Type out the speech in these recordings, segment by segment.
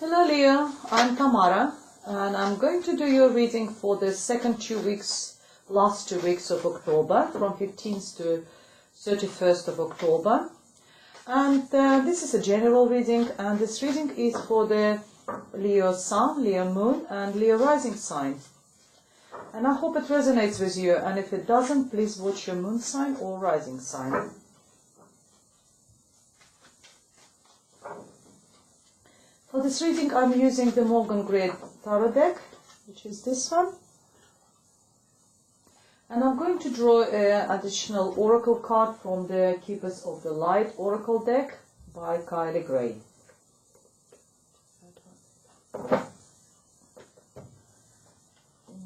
Hello Leo, I'm Tamara and I'm going to do your reading for the last 2 weeks of October, from 15th to 31st of October. And this is a general reading, and this reading is for the Leo Sun, Leo Moon and Leo Rising sign. And I hope it resonates with you, and if it doesn't, please watch your moon sign or rising sign. For this reading, I'm using the Morgan Gray Tarot deck, which is this one. And I'm going to draw an additional oracle card from the Keepers of the Light Oracle deck by Kylie Gray.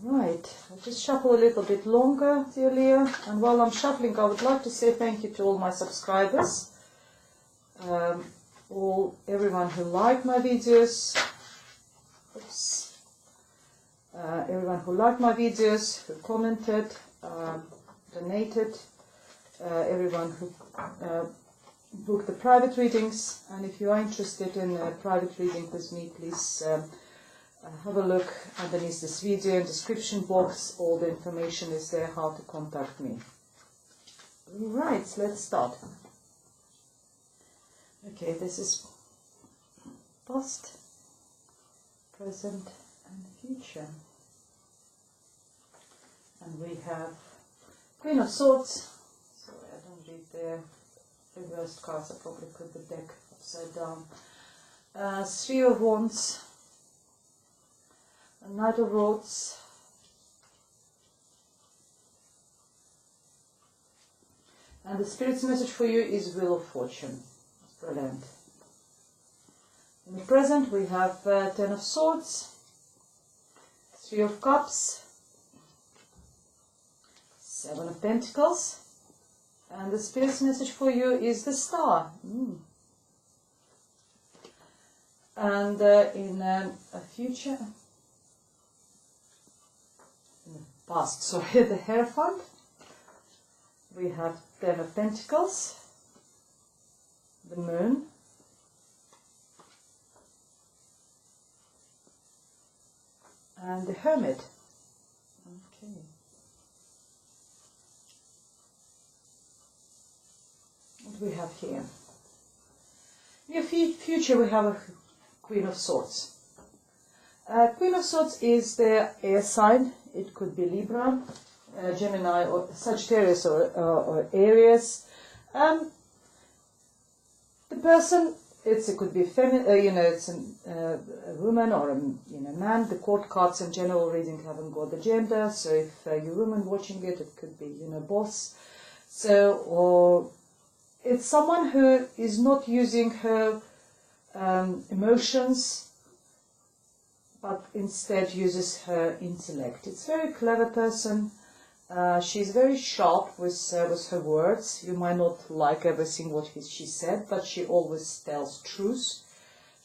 Right, I'll just shuffle a little bit longer, dear Leo. And while I'm shuffling, I would like to say thank you to all my subscribers. Everyone who liked my videos, everyone who liked my videos, who commented, donated, everyone who booked the private readings. And if you are interested in a private reading with me, please have a look underneath this video in the description box. All the information is there how to contact me. Right, let's start. Okay, this is past, present and future. And we have Queen of Swords. Sorry, I don't read the reversed cards. I probably put the deck upside down. Three of Wands, a Knight of Rods, and the Spirit's message for you is Wheel of Fortune. Brilliant. In the present we have Ten of Swords, Three of Cups, Seven of Pentacles, and the Spirit's message for you is the Star. And in a future, in the past, sorry, the Hierophant, we have Ten of Pentacles, the Moon, and the Hermit. Okay. What we have here? In your future we have a Queen of Swords. Queen of Swords is the air sign. It could be Libra, Gemini, or Sagittarius, or Aries. The person, it could be feminine, it's a woman or a man. The court cards in general reading haven't got the gender, so if you're a woman watching it, it could be boss. So, or it's someone who is not using her emotions, but instead uses her intellect. It's a very clever person. She's very sharp with her words. You might not like everything what she said, but she always tells truth.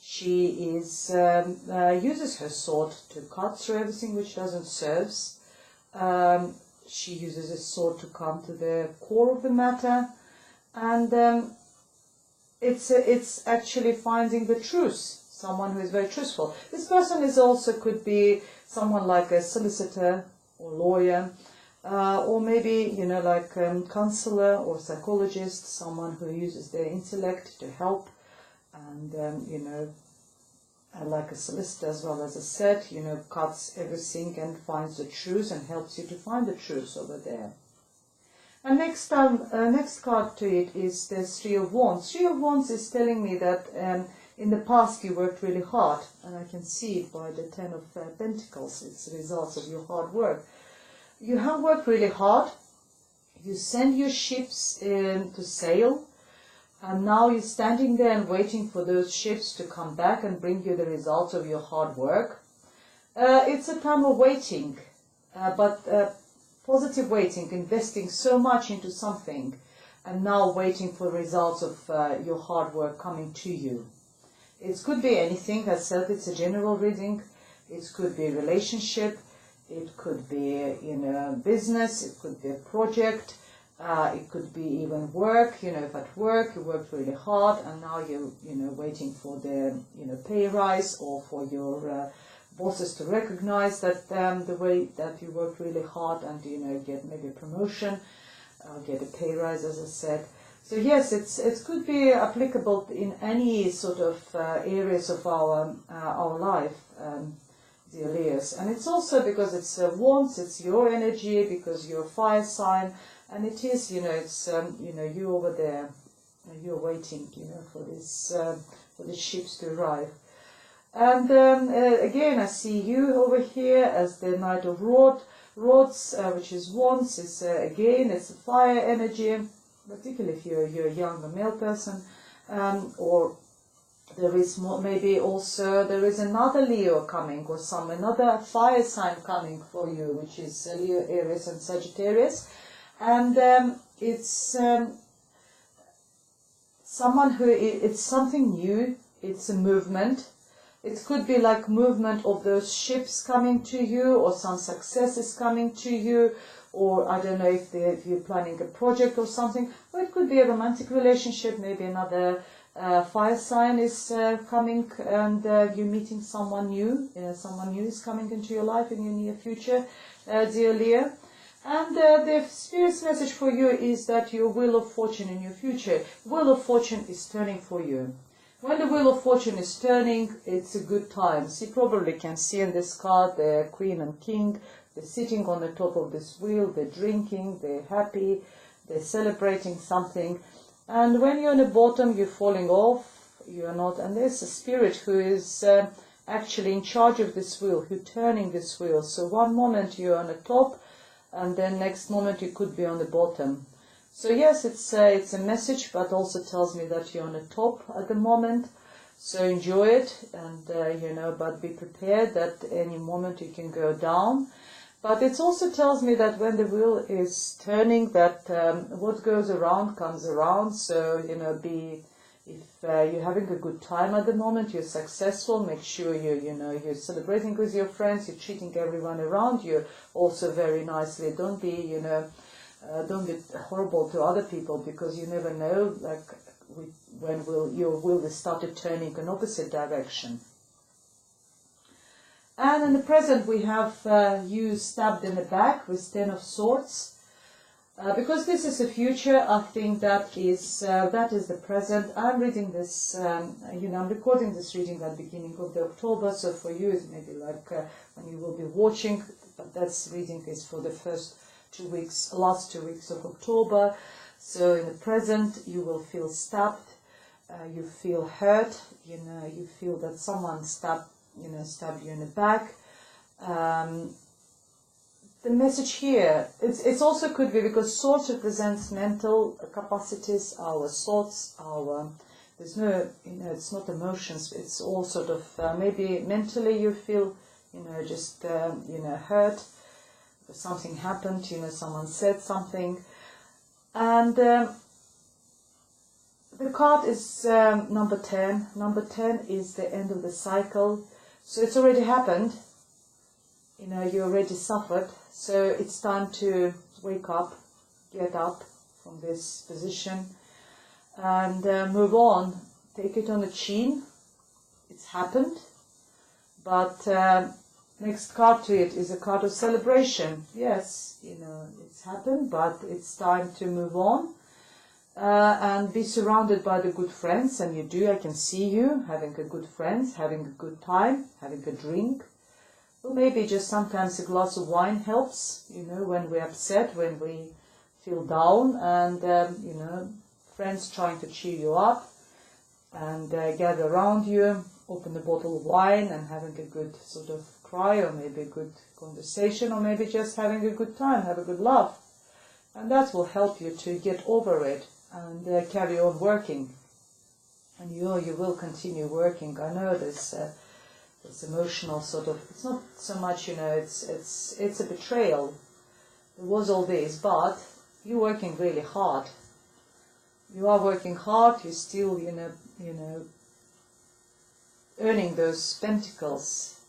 She uses her sword to cut through everything which doesn't serve. She uses a sword to come to the core of the matter, and it's actually finding the truth. Someone who is very truthful. This person could be someone like a solicitor or lawyer. Or maybe, like counselor or psychologist, someone who uses their intellect to help, and, like a solicitor as well, as I said, cuts everything and finds the truth and helps you to find the truth over there. And next card to it is the Three of Wands. Three of Wands is telling me that in the past you worked really hard, and I can see it by the Ten of Pentacles. It's the results of your hard work. You have worked really hard, you send your ships to sail, and now you're standing there and waiting for those ships to come back and bring you the results of your hard work. It's a time of waiting, but positive waiting, investing so much into something, and now waiting for the results of your hard work coming to you. It could be anything. As I said, it's a general reading. It could be a relationship. It could be business, it could be a project, It could be even work, if at work you worked really hard and now you're, waiting for the, pay rise, or for your bosses to recognize that the way that you worked really hard and, get maybe a promotion, get a pay rise, as I said. So yes, it could be applicable in any sort of areas of our life, dear Leos. And it's also because it's wands, it's your energy, because you're a fire sign. And it is, it's, you over there, you're waiting, for the ships to arrive. And again, I see you over here as the Knight of Rods, which is wands. It's, again, it's a fire energy, particularly if you're a younger male person, or there is maybe also, there is another Leo coming, or another fire sign coming for you, which is Leo, Aries and Sagittarius. And it's someone who, it's something new, it's a movement. It could be like movement of those ships coming to you, or some success is coming to you, or I don't know if you're planning a project or something, or it could be a romantic relationship, maybe another fire sign is coming and you're meeting someone new, someone new is coming into your life in your near future, dear Leo. And the Spirit's message for you is that your wheel of fortune in your future, wheel of fortune is turning for you. When the wheel of fortune is turning, it's a good time. So you probably can see in this card the Queen and King. They're sitting on the top of this wheel, they're drinking, they're happy, they're celebrating something. And when you're on the bottom, you're falling off, you're not. And there's a spirit who is actually in charge of this wheel, who's turning this wheel. So one moment you're on the top, and then next moment you could be on the bottom. So yes, it's a message, but also tells me that you're on the top at the moment. So enjoy it, and but be prepared that any moment you can go down. But it also tells me that when the wheel is turning, that what goes around comes around. So if you're having a good time at the moment, you're successful, make sure you're celebrating with your friends, you're treating everyone around you also very nicely. Don't be horrible to other people, because you never know when your wheel is started turning in opposite direction. And in the present we have you stabbed in the back with 10 of Swords. Because this is the future, I think that is the present. I'm reading this, I'm recording this reading at the beginning of the October, so for you it's maybe like when you will be watching, but that's reading is for the last 2 weeks of October. So in the present you will feel stabbed, you feel hurt, you feel that someone stabbed you in the back. The message here, it's also could be because Swords represents mental capacities, our thoughts, there's no, it's not emotions, it's all sort of, maybe mentally you feel, just, hurt, something happened, someone said something. And the card is number 10. Number 10 is the end of the cycle. So it's already happened. You already suffered. So it's time to wake up, get up from this position and move on. Take it on the chin. It's happened. But next card to it is a card of celebration. Yes, it's happened, but it's time to move on and be surrounded by the good friends. And you do, I can see you having a good friends, having a good time, having a drink. Or maybe just sometimes a glass of wine helps, when we're upset, when we feel down, and, friends trying to cheer you up and gather around you, open a bottle of wine and having a good sort of cry, or maybe a good conversation, or maybe just having a good time, have a good laugh. And that will help you to get over it and carry on working. And you will continue working. I know this emotional sort of, it's not so much, it's a betrayal. There was all this, but you're working really hard. You are working hard, you're still, earning those pentacles,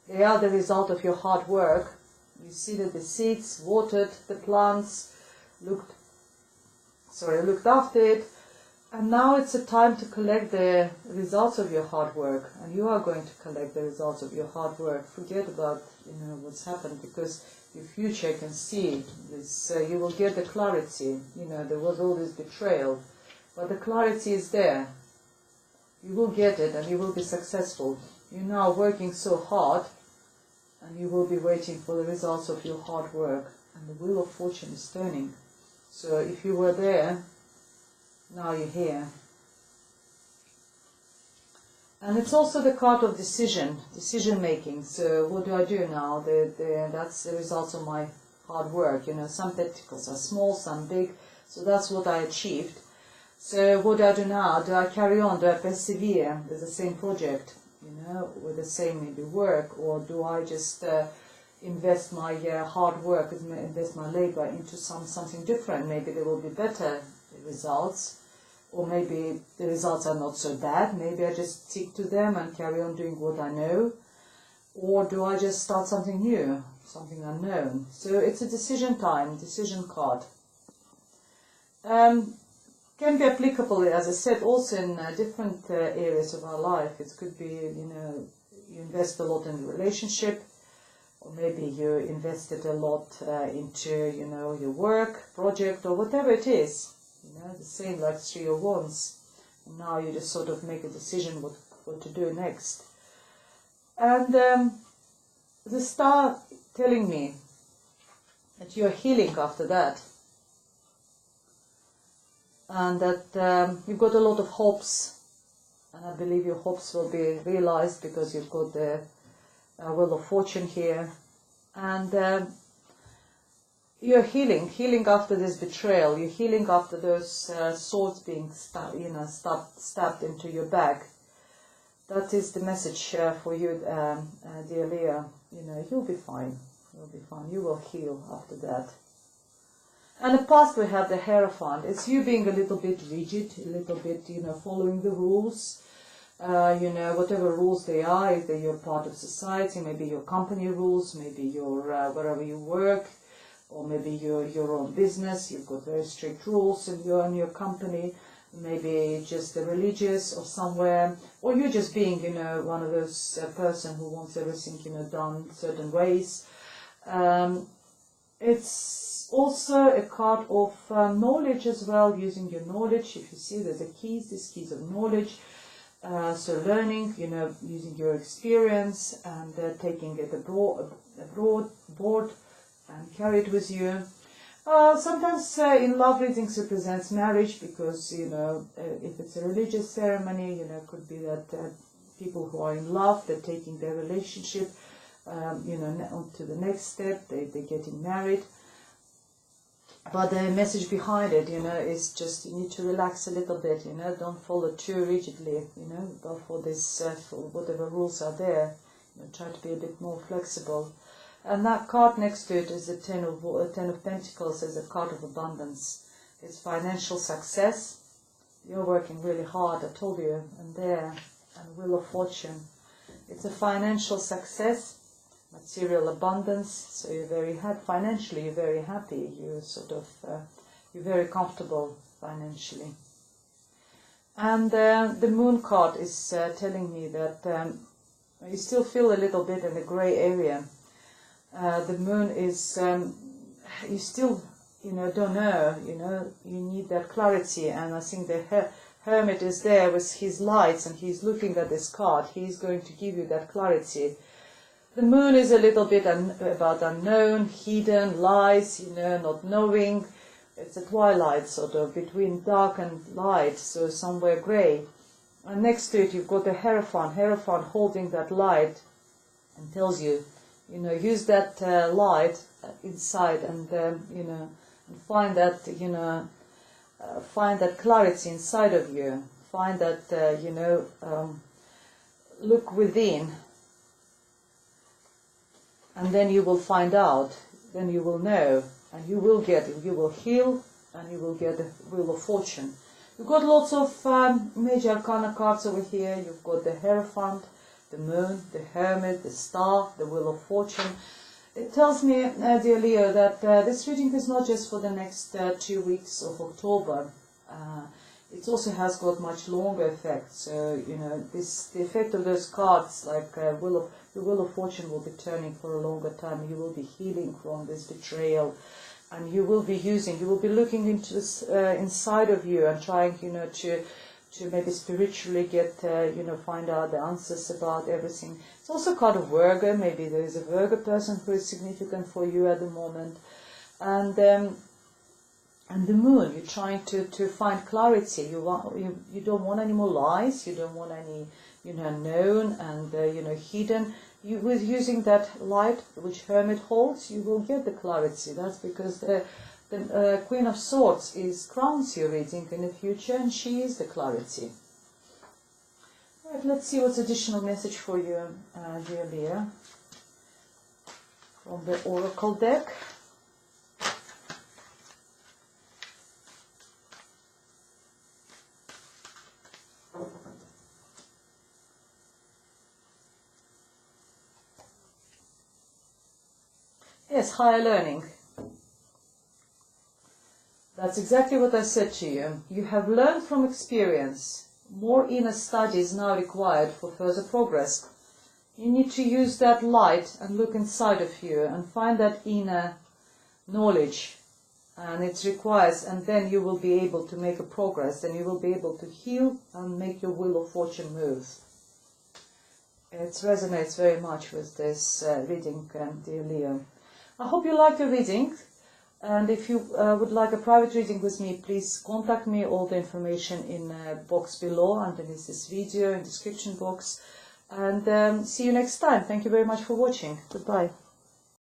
they are the result of your hard work, You see that the seeds, watered the plants, looked after it, and now it's a time to collect the results of your hard work, and you are going to collect the results of your hard work. Forget about what's happened, because your future, you can see this. You will get the clarity. There was all this betrayal, but the clarity is there. You will get it, and you will be successful. You're now working so hard, and you will be waiting for the results of your hard work, and the wheel of fortune is turning. So if you were there, now you're here. And it's also the card of decision making. So what do I do now? That's the results of my hard work. Some pentacles are small, some big. So that's what I achieved. So what do I do now? Do I carry on? Do I persevere with the same project? With the same maybe work, or do I just invest my hard work, invest my labor into something different? Maybe there will be better results. Or maybe the results are not so bad. Maybe I just stick to them and carry on doing what I know. Or do I just start something new, something unknown? So it's a decision time, decision card. Can be applicable, as I said, also in different areas of our life. It could be, you invest a lot in the relationship, or maybe you invested a lot into, your work, project, or whatever it is. The same like Three of Wands. And now you just sort of make a decision what to do next. And the star telling me that you're healing after that. And that you've got a lot of hopes. And I believe your hopes will be realized, because you've got the Wheel of Fortune here. And you're healing after this betrayal. You're healing after those swords being stabbed into your back. That is the message for you, dear Leo. You'll be fine. You'll be fine. You will heal after that. And the past, we have the Hierophant. It's you being a little bit rigid, a little bit, following the rules. Whatever rules they are, either you're part of society, maybe your company rules, maybe your wherever you work. Or maybe your own business, you've got very strict rules in your company, maybe just the religious or somewhere, or you're just being, one of those person who wants everything, done certain ways. It's also a card of knowledge as well, using your knowledge. If you see there's these keys of knowledge. So learning, using your experience and taking it abroad, and carry it with you. Sometimes in love readings represents marriage, because if it's a religious ceremony, it could be that people who are in love, they're taking their relationship to the next step. They're getting married. But the message behind it, is just you need to relax a little bit. Don't follow too rigidly. Go for this, for whatever rules are there. Try to be a bit more flexible. And that card next to it is the Ten of Pentacles, is a card of abundance. It's financial success. You're working really hard, I told you, and there, and Wheel of Fortune. It's a financial success, material abundance, so you're very happy. Financially, you're very happy. You're very comfortable financially. And the Moon card is telling me that you still feel a little bit in the grey area. The Moon is, you still, don't know, you need that clarity, and I think the Hermit is there with his lights, and he's looking at this card. He's going to give you that clarity. The Moon is a little bit about unknown, hidden, lies, not knowing. It's a twilight, sort of, between dark and light, so somewhere grey. And next to it, you've got the Hierophant holding that light, and tells you, use that light inside, and and find that find that clarity inside of you. Find that look within, and then you will find out. Then you will know, and you will get it. You will heal, and you will get the Wheel of Fortune. You've got lots of major arcana cards over here. You've got the Hierophant, the Moon, the Hermit, the Star, the Wheel of Fortune. It tells me, dear Leo, that this reading is not just for the next 2 weeks of October. It also has got much longer effect. So, you know, the effect of those cards, like the Wheel of Fortune, will be turning for a longer time. You will be healing from this betrayal, and you will be looking into this inside of you and trying, you know, to maybe spiritually get, you know, find out the answers about everything. It's also a card of Virgo. Maybe there is a Virgo person who is significant for you at the moment. And the Moon, you're trying to find clarity. You don't want any more lies. You don't want any, you know, known and, you know, hidden. With using that light which Hermit holds, you will get the clarity. That's because the Queen of Swords crowns your reading in the future, and she is the clarity. Right, let's see what's additional message for you, dear Leo, from the Oracle deck. Yes, higher learning. That's exactly what I said to you. You have learned from experience. More inner study is now required for further progress. You need to use that light and look inside of you and find that inner knowledge. And it requires, and then you will be able to make a progress, and you will be able to heal and make your Wheel of Fortune move. It resonates very much with this reading, dear Leo. I hope you liked the reading. And if you would like a private reading with me, please contact me. All the information in the box below, underneath this video, in the description box. And see you next time. Thank you very much for watching. Goodbye.